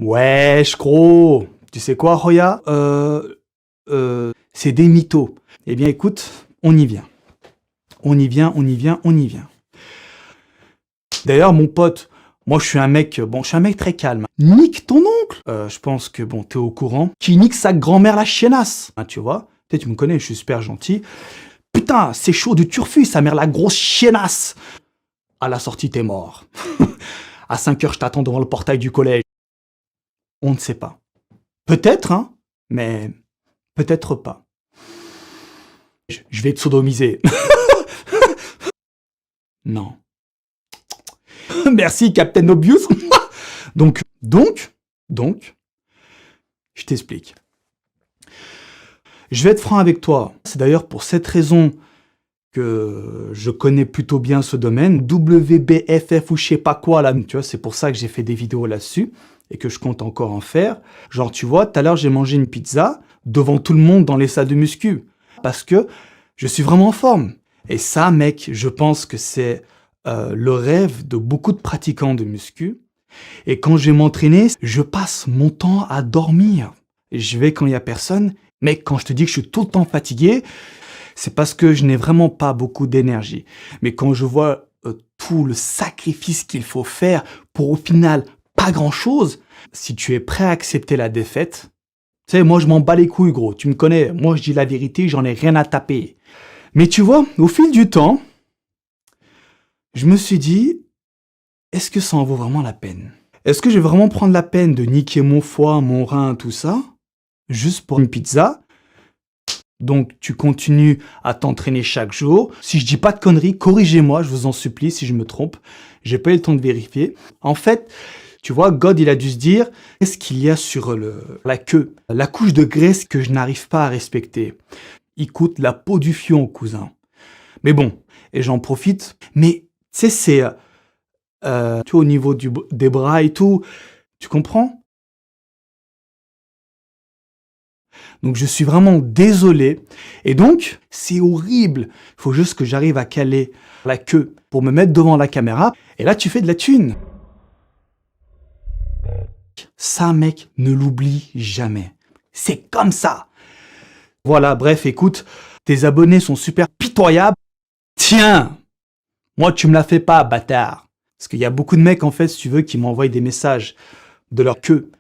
Wesh, gros. Tu sais quoi, Roya? C'est des mythos. Eh bien, écoute, on y vient. On y vient. D'ailleurs, mon pote, moi, je suis un mec très calme. Nique ton oncle. Je pense que, t'es au courant. Qui nique sa grand-mère la chiennasse. Hein, tu vois? Tu me connais, je suis super gentil. Putain, c'est chaud du turfu, sa mère la grosse chiennasse. À la sortie, t'es mort. À 5 heures, je t'attends devant le portail du collège. On ne sait pas. Peut-être, hein, mais peut-être pas. Je vais te sodomiser. Non. Merci, Captain Obvious. Donc, je t'explique. Je vais être franc avec toi. C'est d'ailleurs pour cette raison que je connais plutôt bien ce domaine. WBFF ou je sais pas quoi, là. Tu vois, c'est pour ça que j'ai fait des vidéos là-dessus et que je compte encore en faire. Genre, tu vois, tout à l'heure, j'ai mangé une pizza devant tout le monde dans les salles de muscu. Parce que je suis vraiment en forme. Et ça, mec, je pense que c'est le rêve de beaucoup de pratiquants de muscu. Et quand je vais m'entraîner, je passe mon temps à dormir. Je vais quand il y a personne. Mais quand je te dis que je suis tout le temps fatigué, c'est parce que je n'ai vraiment pas beaucoup d'énergie. Mais quand je vois tout le sacrifice qu'il faut faire pour au final pas grand-chose, si tu es prêt à accepter la défaite, tu sais, moi je m'en bats les couilles, gros. Tu me connais, moi je dis la vérité, j'en ai rien à taper. Mais tu vois, au fil du temps, je me suis dit, est-ce que ça en vaut vraiment la peine? Est-ce que je vais vraiment prendre la peine de niquer mon foie, mon rein, tout ça, juste pour une pizza? Donc, tu continues à t'entraîner chaque jour. Si je dis pas de conneries, corrigez-moi, je vous en supplie, si je me trompe. J'ai pas eu le temps de vérifier. En fait, tu vois, God, il a dû se dire, qu'est-ce qu'il y a sur la queue? La couche de graisse que je n'arrive pas à respecter. Il coûte la peau du fion, cousin. Mais bon, et j'en profite. Mais, tu sais, c'est, tu vois, au niveau des bras et tout, tu comprends? Donc je suis vraiment désolé. Et donc, c'est horrible. Il faut juste que j'arrive à caler la queue pour me mettre devant la caméra. Et là, tu fais de la thune. Ça, mec, ne l'oublie jamais. C'est comme ça. Voilà, bref, écoute, tes abonnés sont super pitoyables. Tiens, moi, tu me la fais pas, bâtard. Parce qu'il y a beaucoup de mecs, en fait, si tu veux, qui m'envoient des messages de leur queue.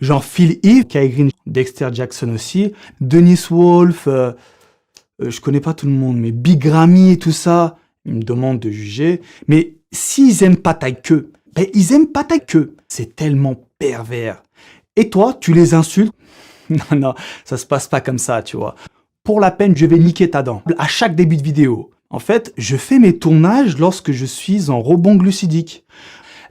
Genre Phil Eve, Kai Green, Dexter Jackson aussi, Dennis Wolf, je connais pas tout le monde, mais Big Ramy et tout ça, ils me demandent de juger. Mais s'ils aiment pas ta queue, ben ils aiment pas ta queue. C'est tellement pervers. Et toi, tu les insultes? Non, ça se passe pas comme ça, tu vois. Pour la peine, je vais niquer ta dent. À chaque début de vidéo. En fait, je fais mes tournages lorsque je suis en rebond glucidique.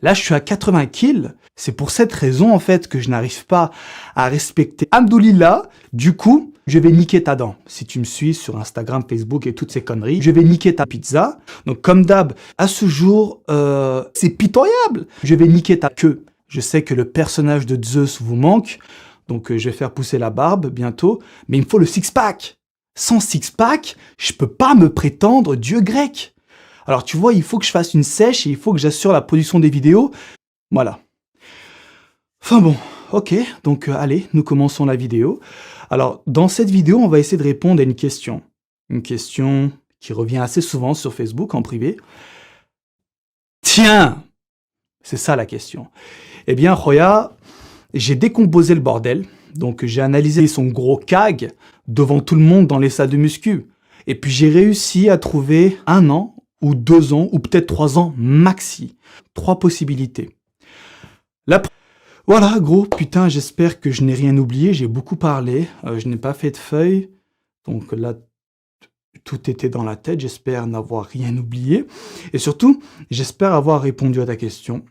Là, je suis à 80 kills. C'est pour cette raison, en fait, que je n'arrive pas à respecter Hamdoulillah. Du coup, je vais niquer ta dent. Si tu me suis sur Instagram, Facebook et toutes ces conneries, je vais niquer ta pizza. Donc, comme d'hab, à ce jour, c'est pitoyable. Je vais niquer ta queue. Je sais que le personnage de Zeus vous manque. Donc, je vais faire pousser la barbe bientôt. Mais il me faut le six-pack. Sans six-pack, je peux pas me prétendre dieu grec. Alors, tu vois, il faut que je fasse une sèche et il faut que j'assure la production des vidéos. Voilà. Enfin bon, ok, donc allez, nous commençons la vidéo. Alors, dans cette vidéo, on va essayer de répondre à une question. Une question qui revient assez souvent sur Facebook, en privé. Tiens! C'est ça la question. Eh bien, Roya, j'ai décomposé le bordel. Donc, j'ai analysé son gros cag devant tout le monde dans les salles de muscu. Et puis, j'ai réussi à trouver 1 an, ou 2 ans, ou peut-être 3 ans maxi. 3 possibilités. Voilà, gros, putain, j'espère que je n'ai rien oublié, j'ai beaucoup parlé, je n'ai pas fait de feuilles, donc là, tout était dans la tête, j'espère n'avoir rien oublié, et surtout, j'espère avoir répondu à ta question.